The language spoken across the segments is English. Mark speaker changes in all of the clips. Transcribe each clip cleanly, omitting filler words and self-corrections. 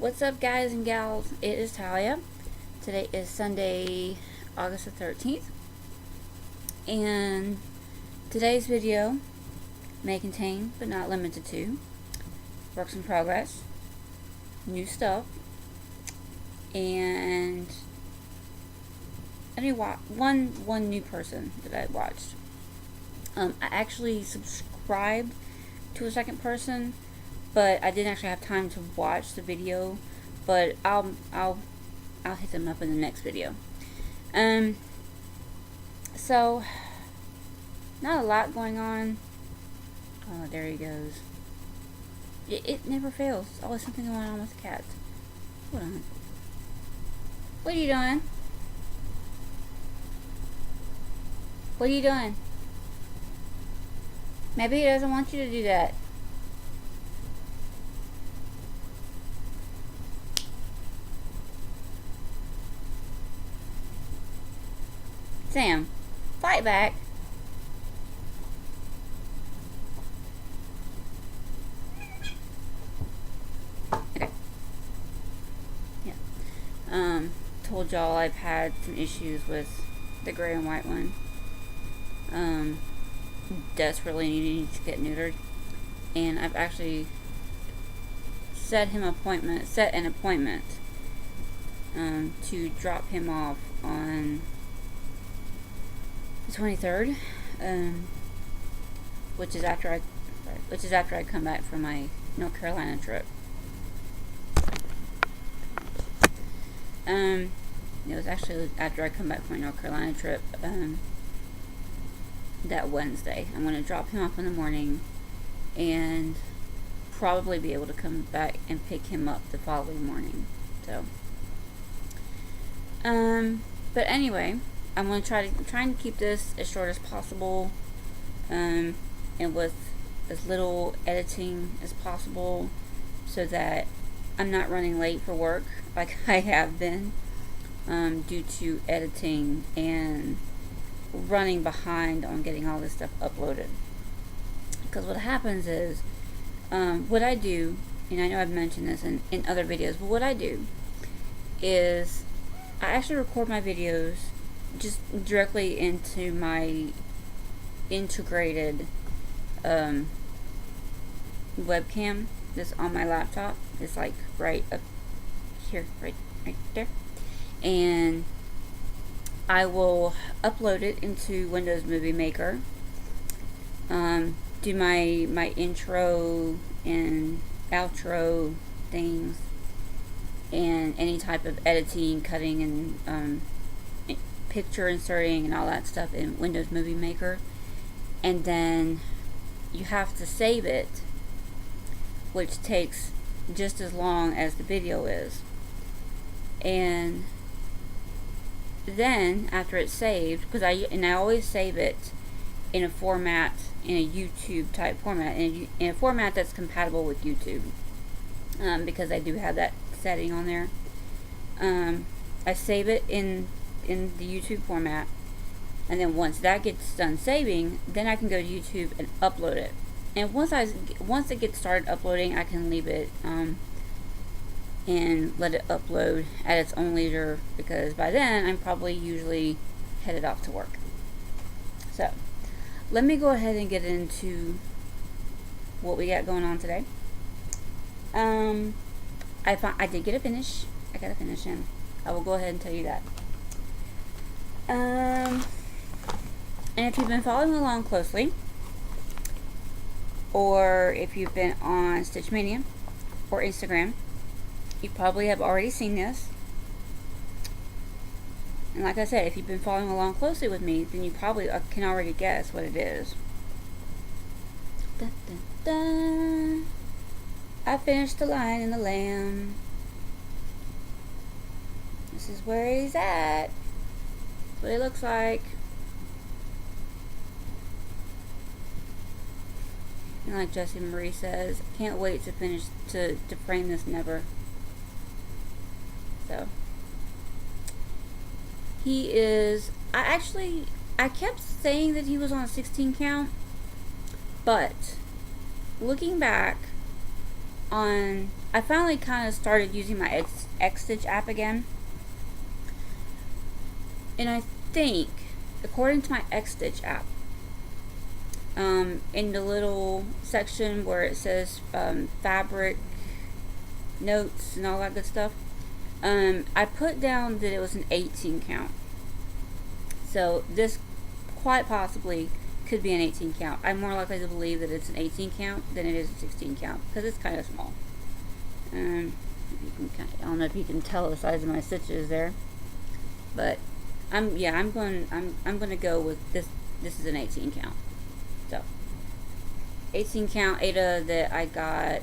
Speaker 1: What's up, guys and gals? It is Talia. Today is Sunday, August the 13th, and today's video may contain, but not limited to, works in progress, new stuff, and one new person that I watched. I actually subscribed to a second person, but I didn't actually have time to watch the video. But I'll hit them up in the next video. So not a lot going on. Oh, there he goes. It never fails. There's always something going on with the cat. Hold on. What are you doing? What are you doing? Maybe he doesn't want you to do that. Sam, fight back. Okay. Yeah. Told y'all I've had some issues with the gray and white one. Desperately needing to get neutered, and I've actually set an appointment to drop him off on the 23rd, which is after I come back from my North Carolina trip. It was actually after I come back from my North Carolina trip. That Wednesday, I'm going to drop him off in the morning and probably be able to come back and pick him up the following morning. So, but anyway, I'm going to trying to keep this as short as possible, and with as little editing as possible, so that I'm not running late for work like I have been, due to editing and running behind on getting all this stuff uploaded. Because what happens is, what I do, and I know I've mentioned this in other videos, but what I do is I actually record my videos just directly into my integrated webcam that's on my laptop. It's like right up here, right there, and I will upload it into Windows Movie Maker, do my intro and outro things, and any type of editing, cutting, and picture inserting and all that stuff in Windows Movie Maker. And then you have to save it, which takes just as long as the video is. And then after it's saved, because I always save it in a format, in a YouTube type format, in a format that's compatible with YouTube, because I do have that setting on there. I save it in the YouTube format, and then once that gets done saving, then I can go to YouTube and upload it. And once it gets started uploading, I can leave it and let it upload at its own leisure, because by then I'm probably usually headed off to work. So let me go ahead and get into what we got going on today. I did get a finish. I got a finish in. I will go ahead and tell you that. And if you've been following along closely, or if you've been on Stitch Mania or Instagram, you probably have already seen this. And like I said, if you've been following along closely with me, then you probably can already guess what it is. Dun, dun, dun. I finished the Lion and the Lamb. This is where he's at. That's what it looks like. And like Jessie Marie says, can't wait to finish to frame this never. So he is, I kept saying that he was on a 16 count, but looking back, I finally kind of started using my X-Stitch app again. And I think, according to my X-Stitch app, in the little section where it says fabric notes and all that good stuff, I put down that it was an 18 count. So this quite possibly could be an 18 count. I'm more likely to believe that it's an 18 count than it is a 16 count because it's kind of small. I don't know if you can tell the size of my stitches there, but I'm going to go with this. This is an 18 count. So 18 count Ada that I got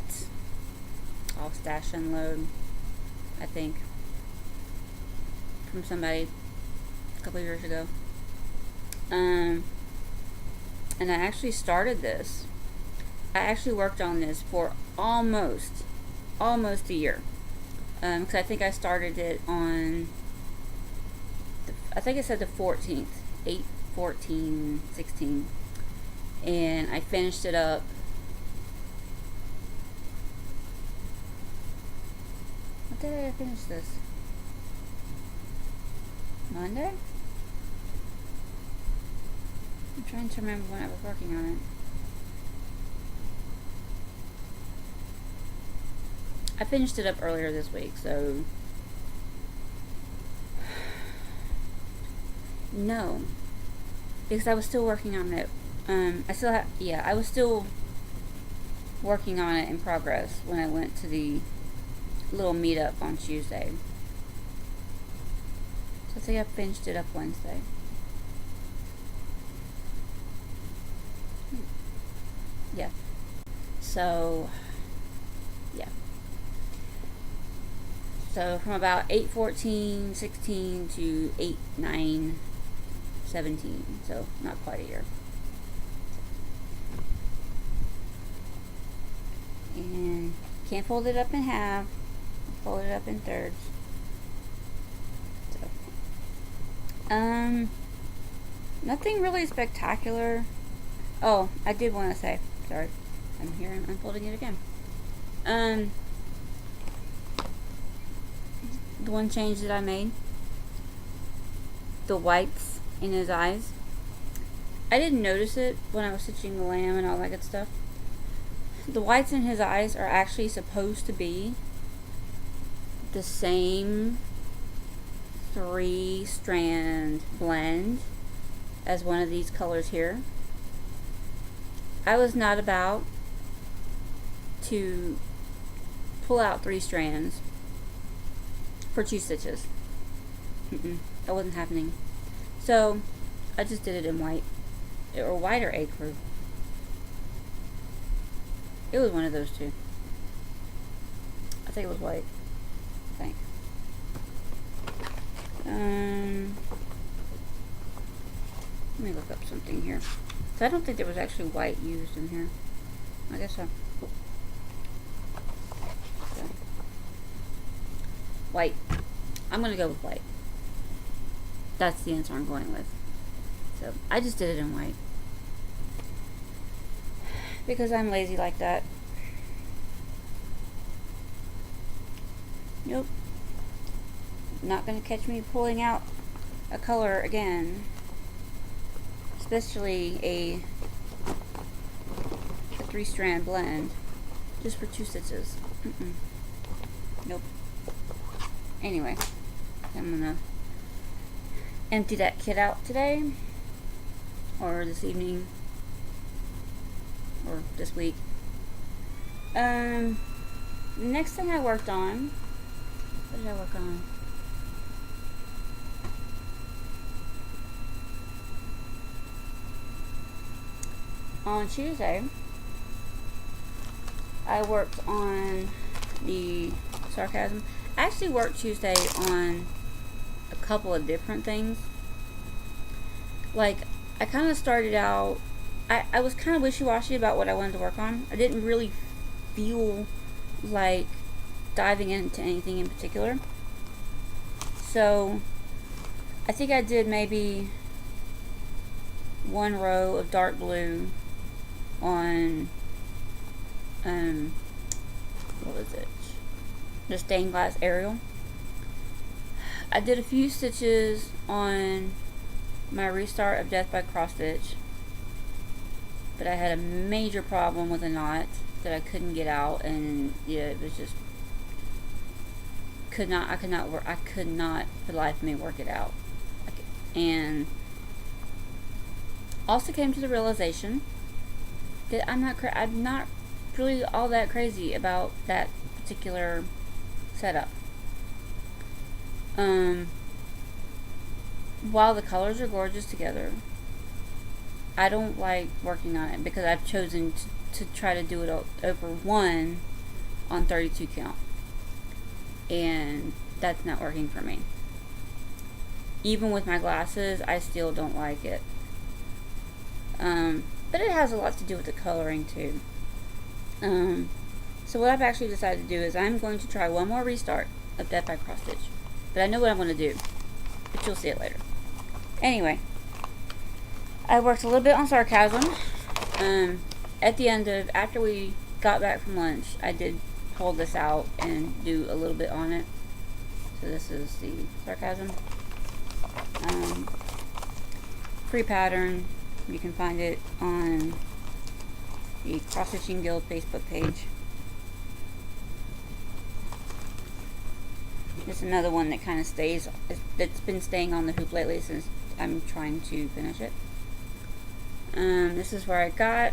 Speaker 1: off Stash Unload, I think, from somebody a couple of years ago. And I actually started this. I actually worked on this for almost a year. Because I think I started it on, I think it said the 14th, 8/14/16. And I finished it up. What day did I finish this? Monday? I'm trying to remember when I was working on it. I finished it up earlier this week, so no, because I was still working on it. I was still working on it in progress when I went to the little meetup on Tuesday. So I think I finished it up Wednesday. Yeah. So, yeah. So from about 8/14/16 to 8/9/17. So not quite a year. And can't fold it up in half. Fold it up in thirds. So, nothing really spectacular. Oh, I did want to say, sorry, I'm here and unfolding it again. The one change that I made, the whites in his eyes, I didn't notice it when I was stitching the lamb and all that good stuff. The whites in his eyes are actually supposed to be the same 3-strand blend as one of these colors here. I was not about to pull out 3 strands for 2 stitches. That wasn't happening. So I just did it in white, or white or egg fruit. It was one of those two. I think it was white. I think. Let me look up something here. So I don't think there was actually white used in here. I guess so. White. I'm going to go with white. That's the answer I'm going with. So I just did it in white. Because I'm lazy like that. Nope. Not going to catch me pulling out a color again. Especially a 3-strand blend. Just for 2 stitches. Nope. Anyway. I'm going to empty that kit out today. Or this evening. Or this week. Next thing I worked on. What did I work on? On Tuesday, I worked on the sarcasm. I actually worked Tuesday on a couple of different things. Like, I kind of started out, I was kind of wishy-washy about what I wanted to work on. I didn't really feel like diving into anything in particular. So, I think I did maybe 1 row of dark blue on what was it? The stained glass Ariel. I did a few stitches on my restart of Death by Cross Stitch, but I had a major problem with a knot that I couldn't get out, and yeah, it was just I could not for the life of me work it out. And also came to the realization that I'm not really all that crazy about that particular setup. While the colors are gorgeous together, I don't like working on it because I've chosen to try to do it over one on 32 count, and that's not working for me. Even with my glasses, I still don't like it. But it has a lot to do with the coloring too. So what I've actually decided to do is I'm going to try one more restart of Death by Cross Stitch. But I know what I'm going to do. But you'll see it later. Anyway, I worked a little bit on sarcasm. At the end of, after we got back from lunch, I did pull this out and do a little bit on it. So this is the sarcasm. Free pattern. You can find it on the Cross Stitching Guild Facebook page. It's another one that kind of stays, that's been staying on the hoop lately since I'm trying to finish it. This is where I got,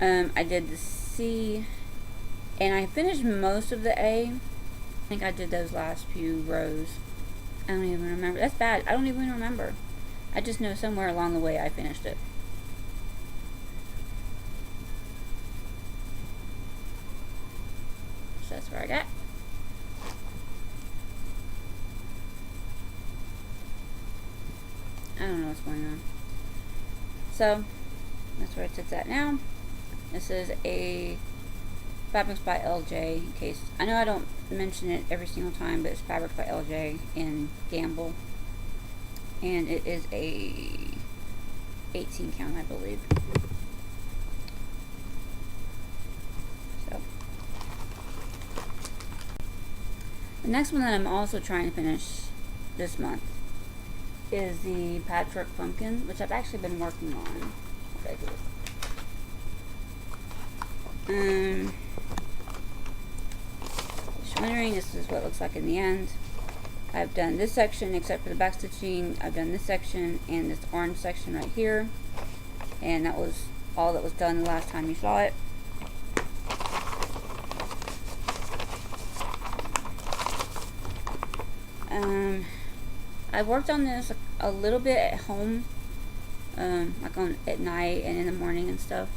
Speaker 1: I did the C, and I finished most of the A. I think I did those last few rows. I don't even remember. That's bad. I don't even remember. I just know somewhere along the way I finished it. So that's where I got. I don't know what's going on. So, that's where it sits at now. This is a Fabrics by LJ, in case, I know I don't mention it every single time, but it's Fabrics by LJ in Gamble. And it is a 18 count, I believe. So, the next one that I'm also trying to finish this month is the Patchwork Pumpkin, which I've actually been working on. Okay, good. Just wondering, this is what it looks like in the end. I've done this section except for the back stitching. I've done this section and this orange section right here, and that was all that was done the last time you saw it. I worked on this a little bit at home, like at night and in the morning and stuff.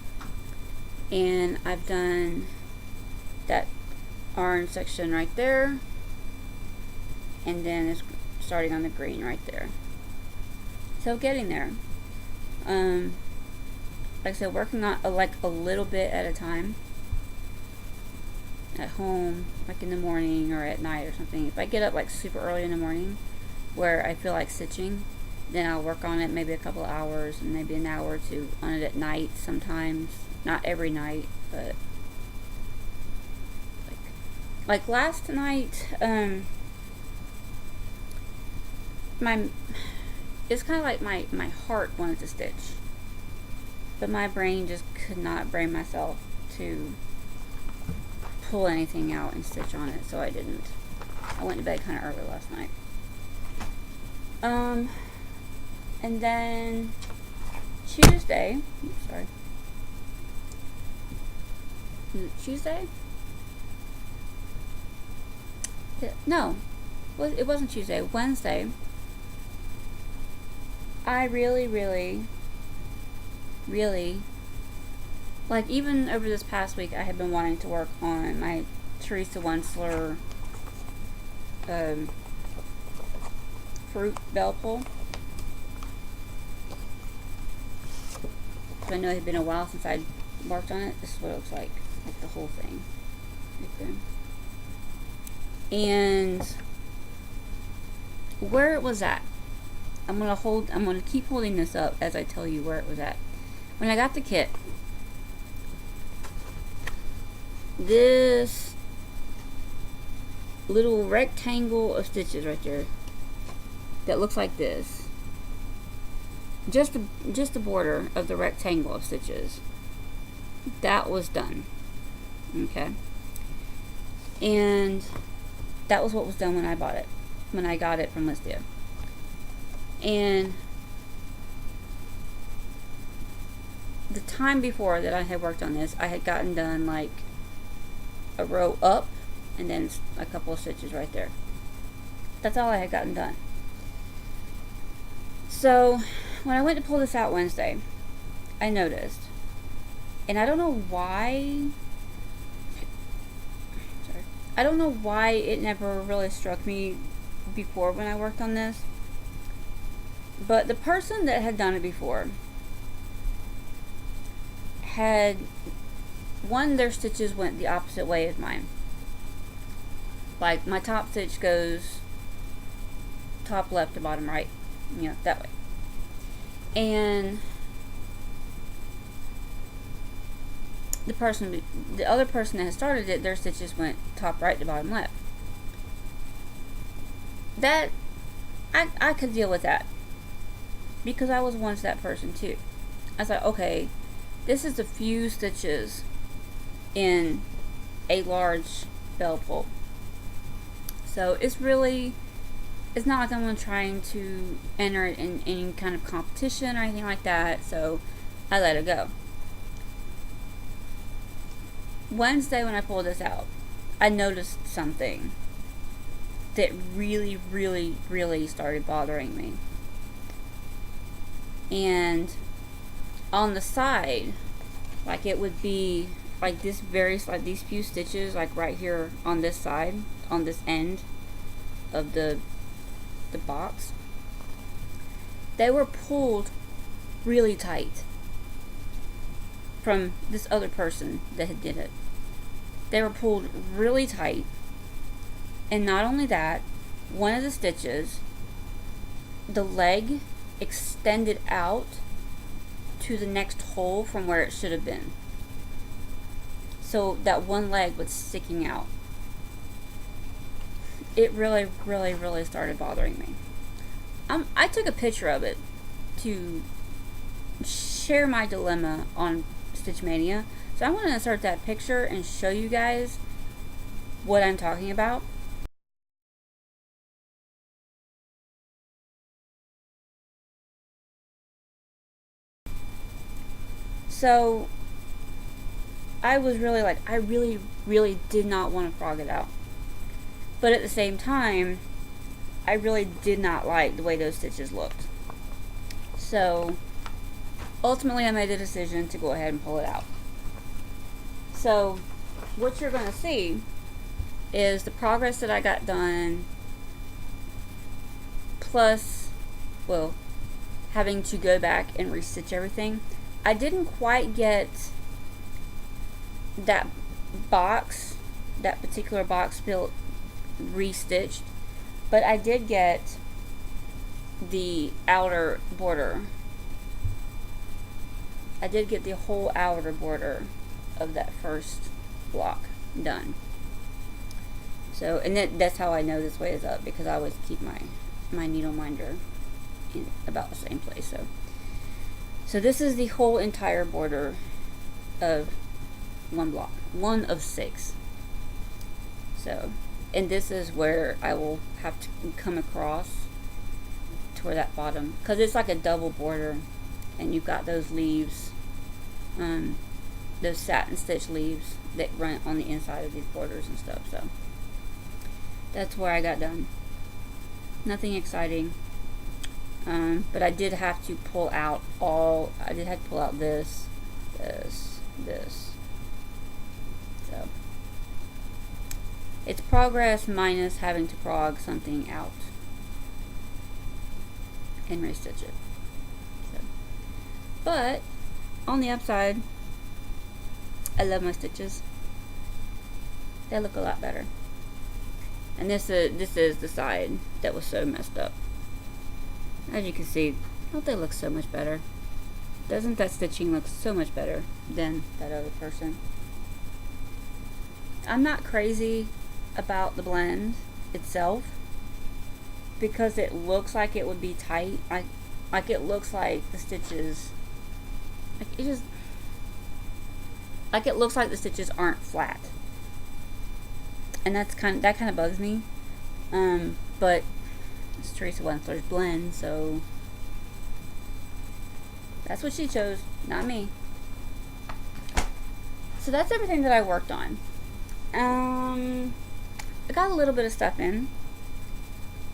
Speaker 1: And I've done that orange section right there, and then it's starting on the green right there. So getting there. Like I said, working on like a little bit at a time. At home, like in the morning or at night or something. If I get up like super early in the morning where I feel like stitching, then I'll work on it maybe a couple of hours and maybe an hour or two on it at night sometimes. Not every night, but like last night, it's kind of like my heart wanted to stitch, but my brain just could not bring myself to pull anything out and stitch on it, so I didn't. I went to bed kind of early last night. And then Tuesday, oops, sorry. Is it Tuesday? No, it wasn't Tuesday. Wednesday. I really, like, even over this past week, I have been wanting to work on my Teresa Wensler fruit bell pull. So I know it had been a while since I worked on it. This is what it looks like the whole thing. Right there. And where it was at, I'm gonna keep holding this up as I tell you where it was at. When I got the kit, this little rectangle of stitches right there that looks like this. Just the border of the rectangle of stitches. That was done. Okay. And that was what was done when I bought it. When I got it from Listia. And the time before that I had worked on this, I had gotten done like a row up and then a couple of stitches right there. That's all I had gotten done. So when I went to pull this out Wednesday, I noticed, and I don't know why, I don't know why it never really struck me before when I worked on this, but the person that had done it before had, their stitches went the opposite way as mine. Like my top stitch goes top left to bottom right, you know, that way. And the other person that had started it, their stitches went top right to bottom left. That, I could deal with that, because I was once that person too. I was like, okay, this is a few stitches in a large bell pull. So it's not like I'm trying to enter it in any kind of competition or anything like that, so I let it go. Wednesday when I pulled this out, I noticed something that really, really, really started bothering me. And on the side, like it would be like this like these few stitches, like right here on this side, on this end of the box, they were pulled really tight from this other person that had did it. They were pulled really tight, and not only that, one of the stitches, the leg extended out to the next hole from where it should have been. So that one leg was sticking out. It really, really, really started bothering me. I took a picture of it to share my dilemma on Stitch Mania. So I'm going to insert that picture and show you guys what I'm talking about. So I was really like, I really, really did not want to frog it out. But at the same time, I really did not like the way those stitches looked. So ultimately I made the decision to go ahead and pull it out. So what you're going to see is the progress that I got done, plus, well, having to go back and restitch everything. I didn't quite get that box, that particular box built restitched, but I did get the outer border. I did get the whole outer border of that first block done. So, and that's how I know this way is up, because I always keep my needle minder in about the same place. So this is the whole entire border of one block, one of 6. So, and this is where I will have to come across to where that bottom, because it's like a double border, and you've got those leaves, those satin stitch leaves that run on the inside of these borders and stuff. So that's where I got done. Nothing exciting, but I did have to pull out this. So it's progress minus having to prog something out and restitch it. So, but on the upside, I love my stitches. They look a lot better. And this is the side that was so messed up. As you can see, don't they look so much better? Doesn't that stitching look so much better than that other person? I'm not crazy about the blend itself, because it looks like it would be tight. Like it looks like the stitches, like it just, like it looks like the stitches aren't flat, and that kind of bugs me. But it's Teresa Wensler's blend, so that's what she chose, not me. So that's everything that I worked on. I got a little bit of stuff in,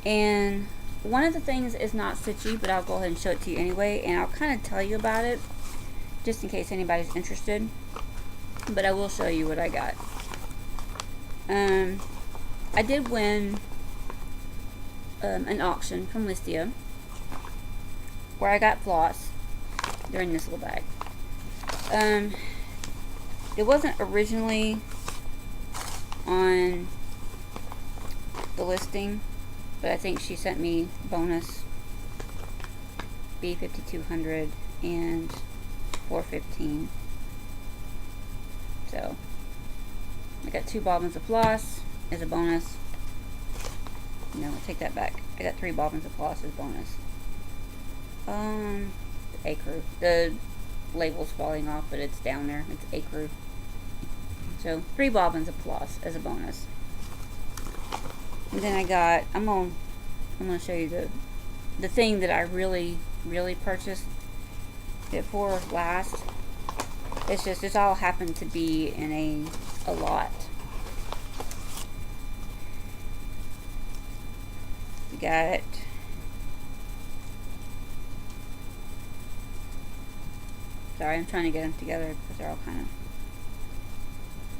Speaker 1: and one of the things is not stitchy, but I'll go ahead and show it to you anyway, and I'll kind of tell you about it just in case anybody's interested, but I will show you what I got. I did win an auction from Listia where I got floss. They're in this little bag. It wasn't originally on the listing, but I think she sent me bonus B5200 and 415. So I got 2 bobbins of floss as a bonus. No, I'll take that back. I got 3 bobbins of floss as bonus. Acre. The label's falling off, but it's down there. It's Acre. So 3 bobbins of floss as a bonus. And then I got, I'm gonna show you the thing that I really purchased it for last. It's all happened to be in a lot. We got sorry, I'm trying to get them together because they're all kind of,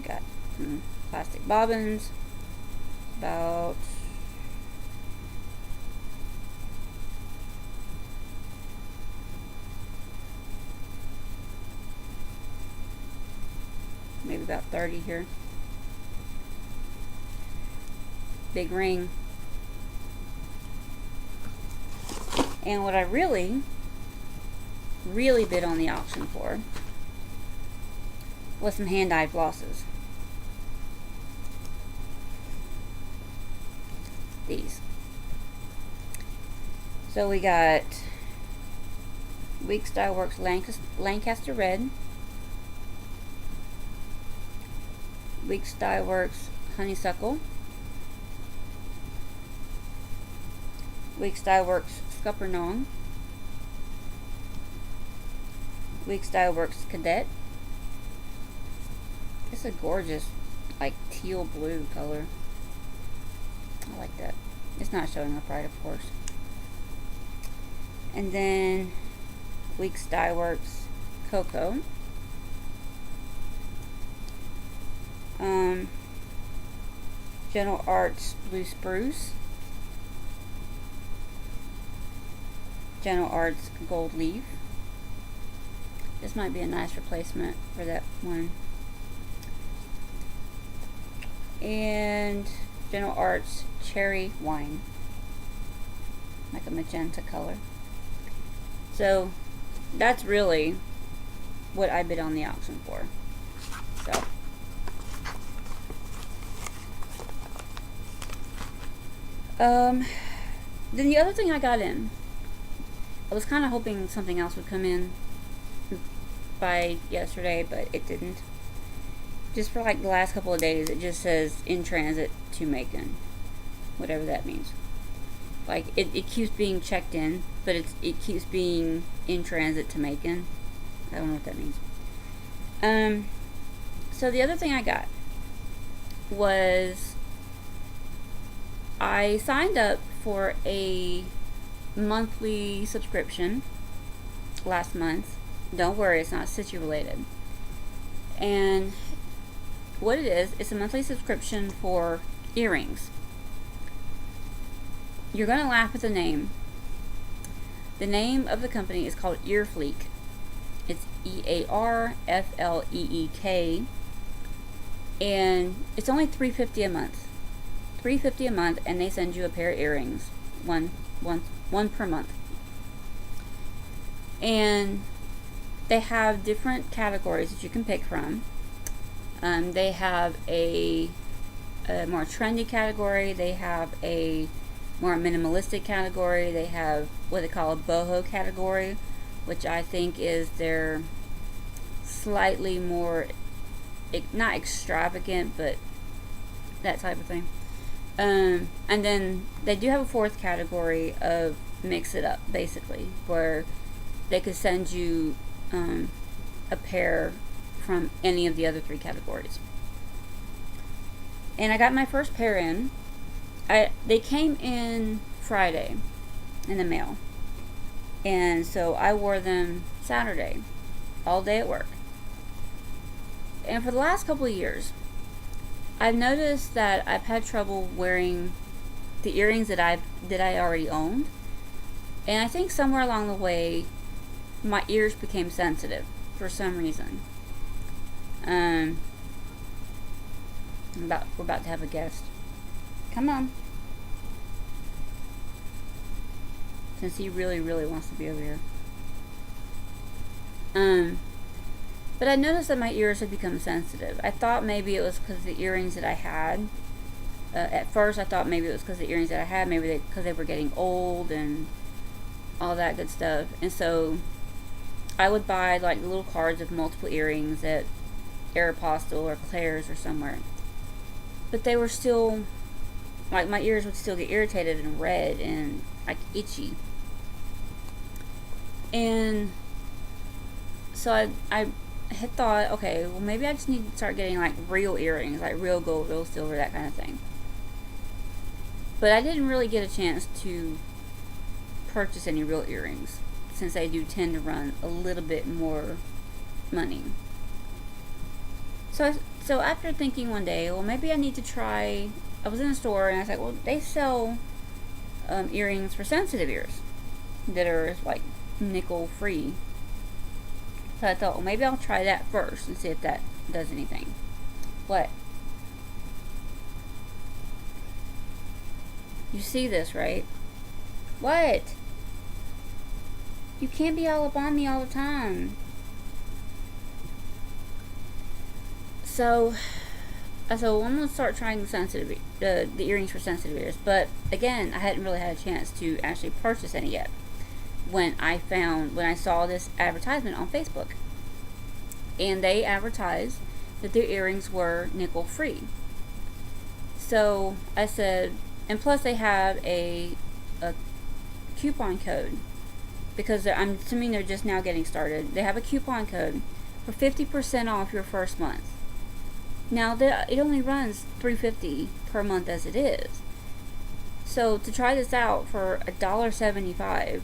Speaker 1: got some plastic bobbins, about maybe about 30 here. Big ring. And what I really bid on the auction for was some hand-dyed flosses. These. So we got Week Style Works Lancaster Red, Week Style Works Honeysuckle, Week Style Works Scuppernong, Week Style Works Cadet. It's a gorgeous, like, teal blue color. I like that. It's not showing up right, of course. And then Week Style Works Cocoa. Gentle Arts Blue Spruce. Gentle Arts Gold Leaf. This might be a nice replacement for that one. And Gentle Arts Cherry Wine. Like a magenta color. So that's really what I bid on the auction for. So then the other thing I got in, I was kind of hoping something else would come in by yesterday, but it didn't. Just for like the last couple of days, it just says in transit to Macon, whatever that means. Like it keeps being checked in, but it keeps being in transit to Macon. I don't know what that means. So the other thing I got was I signed up for a monthly subscription last month. Don't worry, it's not Stitchy related. And what it is, it's a monthly subscription for earrings. You're going to laugh at the name. The name of the company is called Earfleek. It's EARFLEEK. And it's only $3.50 a month. $3.50 a month, and they send you a pair of earrings. One per month. And they have different categories that you can pick from. They have a a more trendy category. They have a more minimalistic category. They have what they call a boho category, which I think is their slightly more, not extravagant, but that type of thing. And then they do have a fourth category of mix it up, basically, where they could send you a pair from any of the other three categories. And I got my first pair in. They came in Friday in the mail. And so I wore them Saturday, all day at work. And for the last couple of years, I've noticed that I've had trouble wearing the earrings that I already owned. And I think somewhere along the way, my ears became sensitive for some reason. We're about to have a guest. Come on. Since he really, really wants to be over here. But I noticed that my ears had become sensitive. I thought maybe it was because of the earrings that I had. At first, I thought maybe it was because of the earrings that I had. Maybe because they were getting old and all that good stuff. And so I would buy like little cards of multiple earrings at Aeropostale or Claire's or somewhere. But they were still, like, my ears would still get irritated and red and like itchy. And so I had thought, okay, well, maybe I just need to start getting like real earrings, like real gold, real silver, that kind of thing. But I didn't really get a chance to purchase any real earrings, since they do tend to run a little bit more money. So after thinking one day, well, maybe I need to try. I was in a store and I was like, well, they sell earrings for sensitive ears that are like nickel free. So I thought, well, maybe I'll try that first and see if that does anything. What? You see this, right? What? You can't be all up on me all the time. So I'm going to start trying the earrings for sensitive ears. But again, I hadn't really had a chance to actually purchase any yet. When I saw this advertisement on Facebook. And they advertised that their earrings were nickel free. So I said, and plus they have a coupon code, because I'm assuming they're just now getting started. They have a coupon code for 50% off your first month. Now it only runs $3.50 per month as it is. So to try this out for $1.75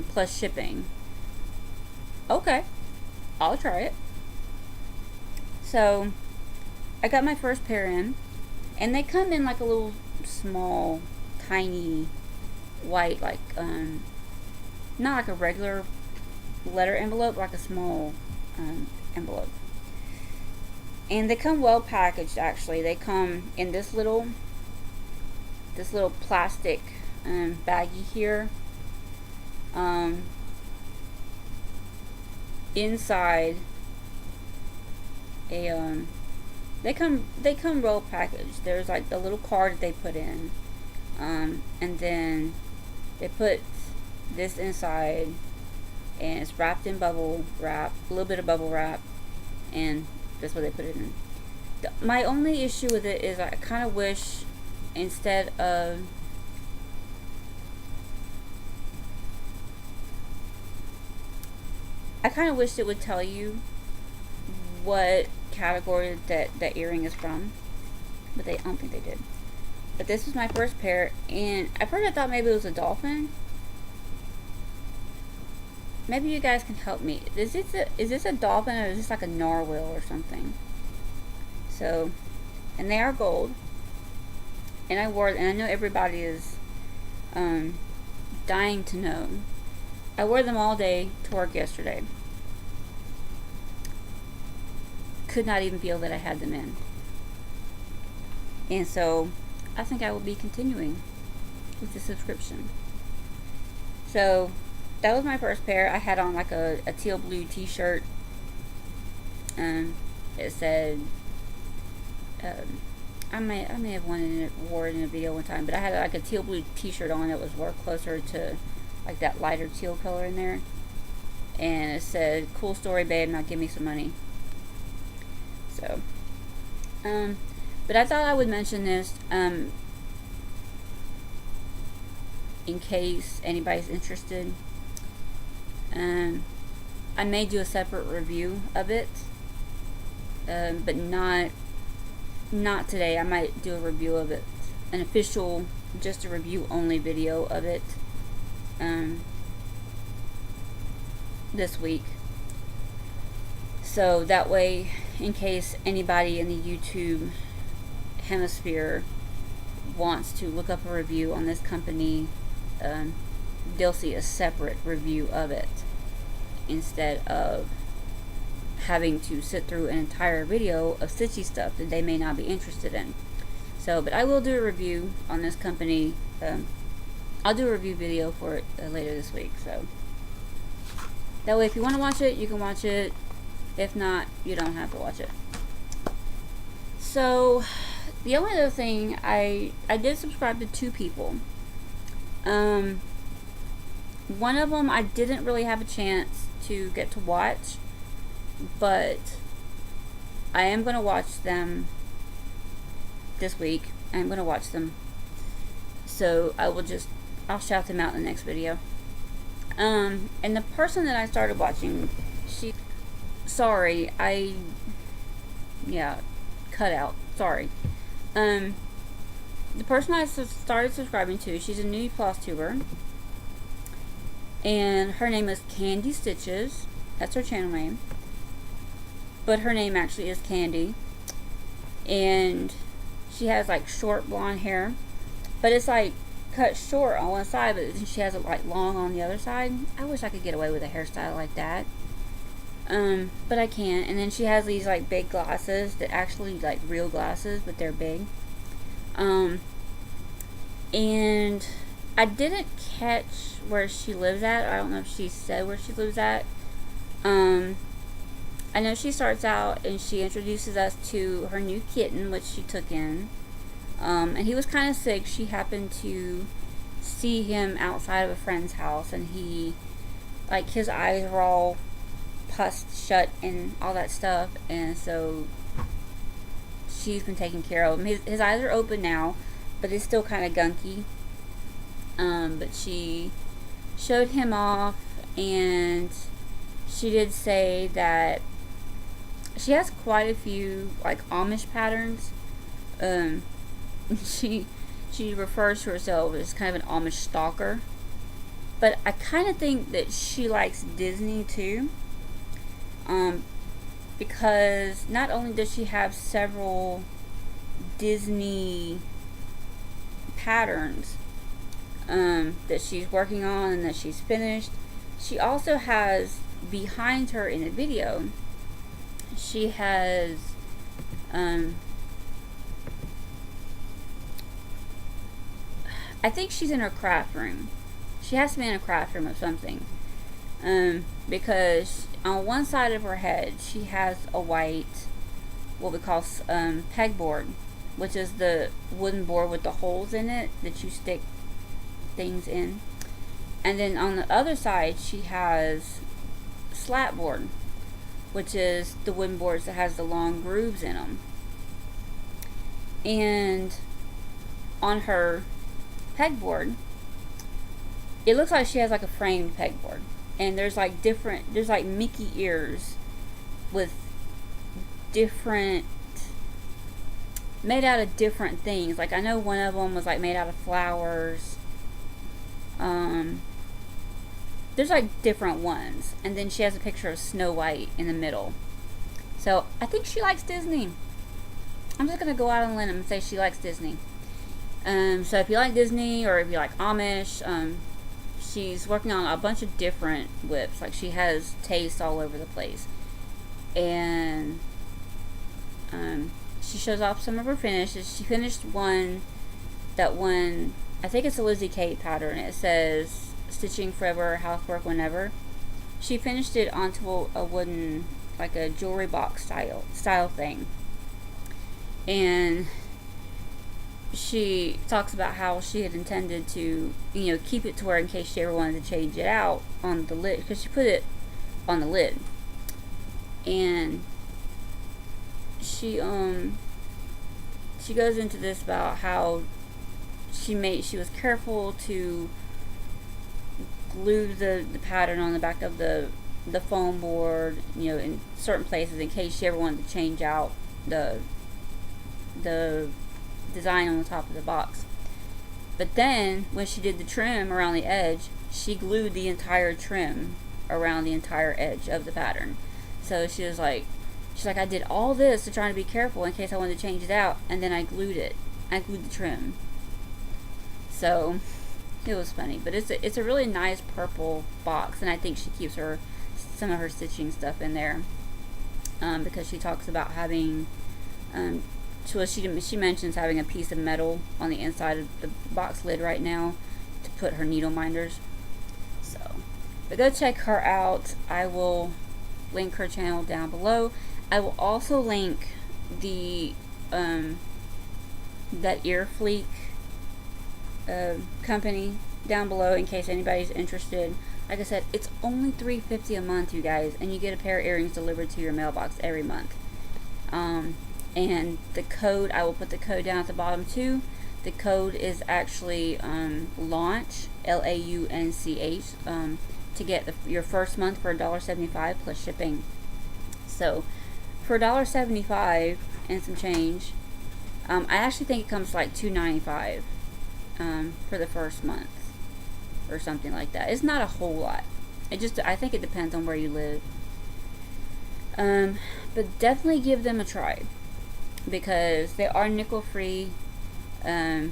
Speaker 1: plus shipping, okay, I'll try it. So I got my first pair in, and they come in like a little small, tiny, white, like not like a regular letter envelope, like a small envelope. And they come well packaged. Actually, they come in this little plastic baggie here. Inside they come well packaged. There's like the little card that they put in, and then they put this inside, and it's wrapped in bubble wrap, a little bit of bubble wrap, and that's what they put it in. My only issue with it is I kind of wish, instead of it would tell you what category that earring is from, but I don't think they did. But this was my first pair, and at first I thought maybe it was a dolphin. Maybe you guys can help me. Is this a dolphin, or is this like a narwhal or something? So, and they are gold. And I know everybody is dying to know. I wore them all day to work yesterday. Could not even feel that I had them in. And so I think I will be continuing with the subscription. So that was my first pair. I had on like a teal blue t-shirt. It said, I may have wore it in a video one time, but I had like a teal blue t-shirt on that was more closer to like that lighter teal color in there, and it said, "Cool story, babe, now give me some money." So but I thought I would mention this in case anybody's interested. I may do a separate review of it, but not today. I might do a review of it, an official, just a review only video of it this week. So that way, in case anybody in the YouTube hemisphere wants to look up a review on this company, they'll see a separate review of it instead of having to sit through an entire video of stitchy stuff that they may not be interested in. So, but I will do a review on this company. I'll do a review video for it later this week. So that way, if you want to watch it, you can watch it. If not, you don't have to watch it. So the only other thing, I did subscribe to 2 people. One of them I didn't really have a chance to get to watch, but I am going to watch them this week. I'm going to watch them. So I'll shout them out in the next video. And the person that I started watching, cut out. Sorry. The person I started subscribing to, she's a new Flosstuber, and her name is CandyStitches. That's her channel name, but her name actually is Candy, and she has like short blonde hair, but it's like cut short on one side, but she has it like long on the other side. I wish I could get away with a hairstyle like that, but I can't. And then she has these like big glasses that actually like real glasses, but they're big. And I didn't catch where she lives at. I don't know if she said where she lives at. I know she starts out and she introduces us to her new kitten, which she took in. And he was kind of sick. She happened to see him outside of a friend's house, and his eyes were all pussed shut and all that stuff, and so she's been taking care of him. His eyes are open now, but it's still kind of gunky. But she showed him off, and she did say that she has quite a few like Amish patterns. She refers to herself as kind of an Amish stalker, but I kind of think that she likes Disney too. Because not only does she have several Disney patterns that she's working on and that she's finished, she also has behind her in a video, she has I think she's in her craft room. She has to be in a craft room of something, because on one side of her head she has a white, what we call pegboard, which is the wooden board with the holes in it that you stick things in. And then on the other side she has slatboard, which is the wooden boards that has the long grooves in them. And on her pegboard, it looks like she has like a framed pegboard, and there's like Mickey ears with made out of different things. Like I know one of them was like made out of flowers. There's like different ones, and then she has a picture of Snow White in the middle. So I think she likes Disney. I'm just gonna go out on a limb and say she likes Disney. So if you like Disney, or if you like Amish, she's working on a bunch of different whips. Like she has taste all over the place, and she shows off some of her finishes. She finished one, I think it's a Lizzie Kate pattern. It says stitching forever, housework whenever. She finished it onto a wooden, like a jewelry box style thing, and she talks about how she had intended to, you know, keep it to where in case she ever wanted to change it out on the lid, because she put it on the lid. And she goes into this about how she was careful to glue the pattern on the back of the foam board, you know, in certain places in case she ever wanted to change out the design on the top of the box. But then when she did the trim around the edge, she glued the entire trim around the entire edge of the pattern. So she's like, I did all this to try to be careful in case I wanted to change it out, and then I glued it. I glued the trim. So it was funny, but it's a really nice purple box, and I think she keeps some of her stitching stuff in there, because she talks about having, she mentions having a piece of metal on the inside of the box lid right now to put her needle minders. So, but go check her out. I will link her channel down below. I will also link the that ear fleek company down below in case anybody's interested. Like I said, it's only $3.50 a month, you guys, and you get a pair of earrings delivered to your mailbox every month. And the code, I will put the code down at the bottom too. The code is actually launch, LAUNCH, to get your first month for $1.75 plus shipping. So for $1.75 and some change, I actually think it comes to like $2.95 for the first month or something like that. It's not a whole lot. I think it depends on where you live. But definitely give them a try, because they are nickel free. You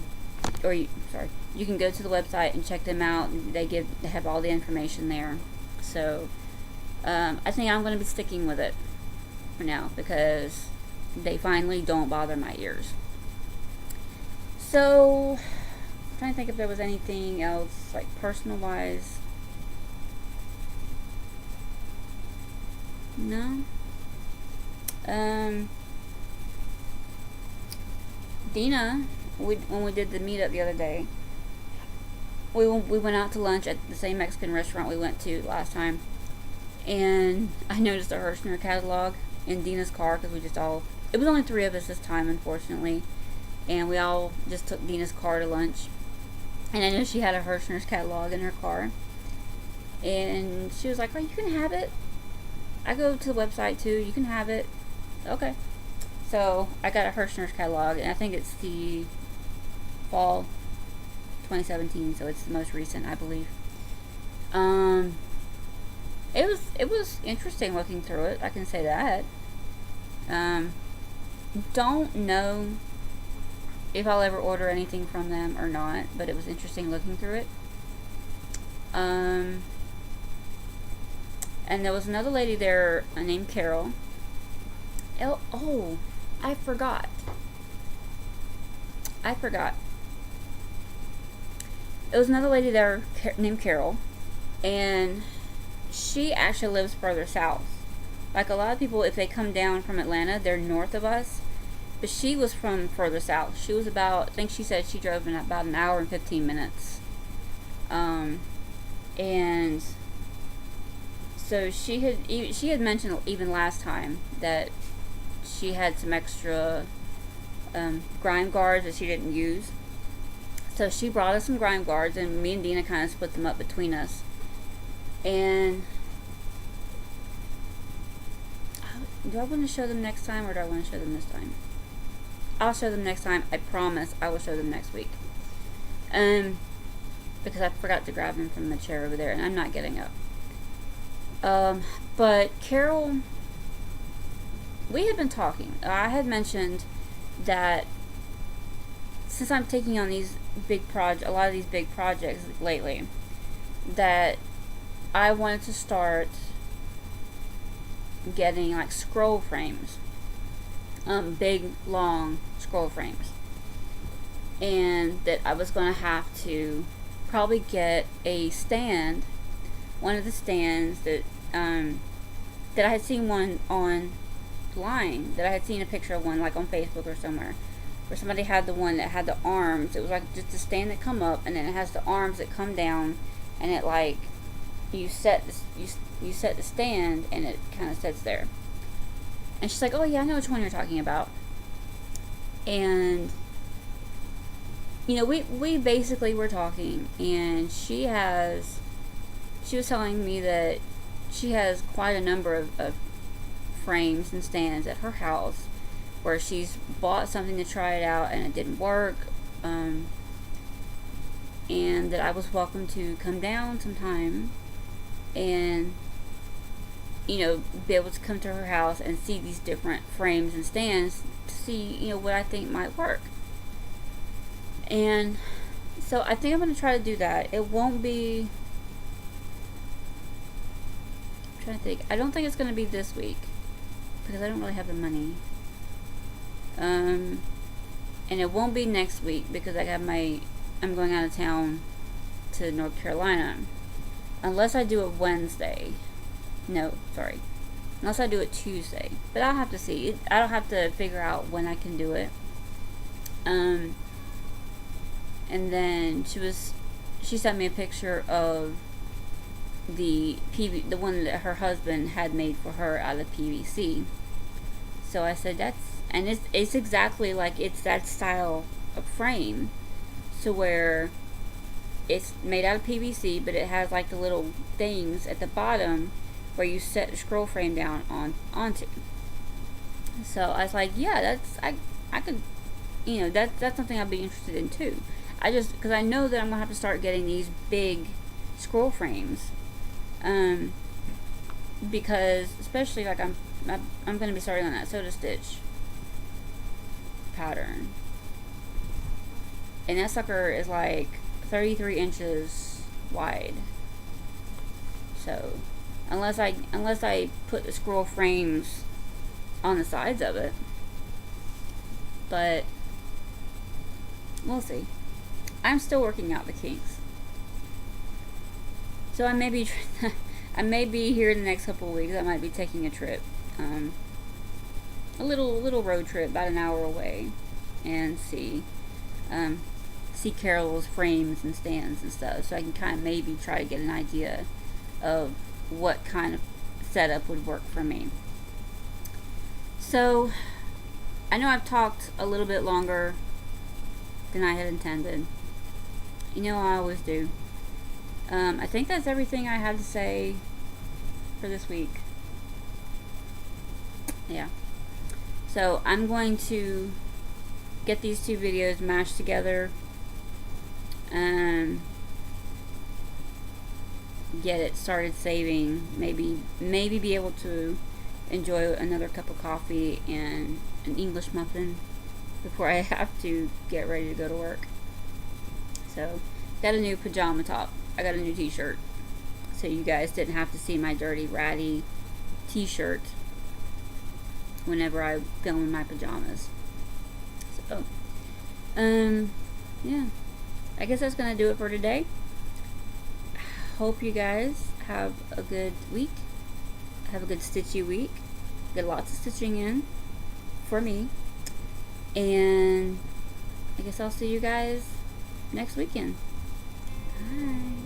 Speaker 1: can go to the website and check them out. They have all the information there. So I think I'm going to be sticking with it for now, because they finally don't bother my ears. So I'm trying to think if there was anything else, like personal wise. No. Dina, when we did the meetup the other day, we went out to lunch at the same Mexican restaurant we went to last time, and I noticed a Hirschner catalog in Dina's car, because it was only 3 of us this time, unfortunately, and we all just took Dina's car to lunch, and I know she had a Hirschner's catalog in her car, and she was like, "Oh, you can have it. I go to the website too. You can have it." Okay. So I got a Hirschner's catalog, and I think it's the fall 2017, so it's the most recent, I believe. It was interesting looking through it, I can say that. Don't know if I'll ever order anything from them or not, but it was interesting looking through it. And there was another lady there named Carol. Oh, I forgot. It was another lady there named Carol, and she actually lives further south. Like a lot of people, if they come down from Atlanta, they're north of us. But she was from further south. She was about, I think she said she drove in about an hour and 15 minutes. And so she had mentioned even last time that she had some extra grime guards that she didn't use. So she brought us some grime guards, and me and Dina kind of split them up between us. And do I want to show them next time, or do I want to show them this time? I'll show them next time. I promise I will show them next week. Because I forgot to grab them from the chair over there, and I'm not getting up. But Carol, we had been talking. I had mentioned that since I'm taking on a lot of these big projects lately, that I wanted to start getting like scroll frames, big long scroll frames, and that I was going to have to probably get a stand, one of the stands that I had seen one online, that I had seen a picture of one like on Facebook or somewhere, where somebody had the one that had the arms. It was like just a stand that come up, and then it has the arms that come down, and it like you set this, you set the stand, and it kind of sits there. And she's like, "Oh yeah, I know which one you're talking about." And you know, we basically were talking, and she was telling me that she has quite a number of frames and stands at her house, where she's bought something to try it out and it didn't work, and that I was welcome to come down sometime and, you know, be able to come to her house and see these different frames and stands to see, you know, what I think might work. And so I think I'm going to try to do that. It won't be, I'm trying to think, I don't think it's going to be this week, because I don't really have the money. And it won't be next week, because I'm going out of town to North Carolina. Unless I do it Wednesday. No, sorry. Unless I do it Tuesday. But I'll have to see. I'll have to figure out when I can do it. And then she sent me a picture of the one that her husband had made for her out of PVC. So I said, it's exactly like, it's that style of frame, so where it's made out of PVC, but it has like the little things at the bottom where you set the scroll frame down onto. So I was like, yeah, I could, you know, that's something I'd be interested in too. Because I know that I'm gonna have to start getting these big scroll frames, because especially like I'm gonna be starting on that soda stitch pattern, and that sucker is like 33 inches wide. So unless I put the scroll frames on the sides of it, but we'll see. I'm still working out the kinks, so I may be here in the next couple of weeks. I might be taking a trip, a little road trip about an hour away, and see Carol's frames and stands and stuff, so I can kind of maybe try to get an idea of what kind of setup would work for me. So I know I've talked a little bit longer than I had intended. You know, I always do. I think that's everything I had to say for this week. Yeah. So I'm going to get these two videos mashed together and get it started saving. Maybe be able to enjoy another cup of coffee and an English muffin before I have to get ready to go to work. So, got a new pajama top. I got a new t-shirt, so you guys didn't have to see my dirty, ratty t-shirt whenever I film in my pajamas. So, yeah. I guess that's gonna do it for today. Hope you guys have a good week. Have a good stitchy week. Get lots of stitching in for me. And I guess I'll see you guys next weekend. Bye.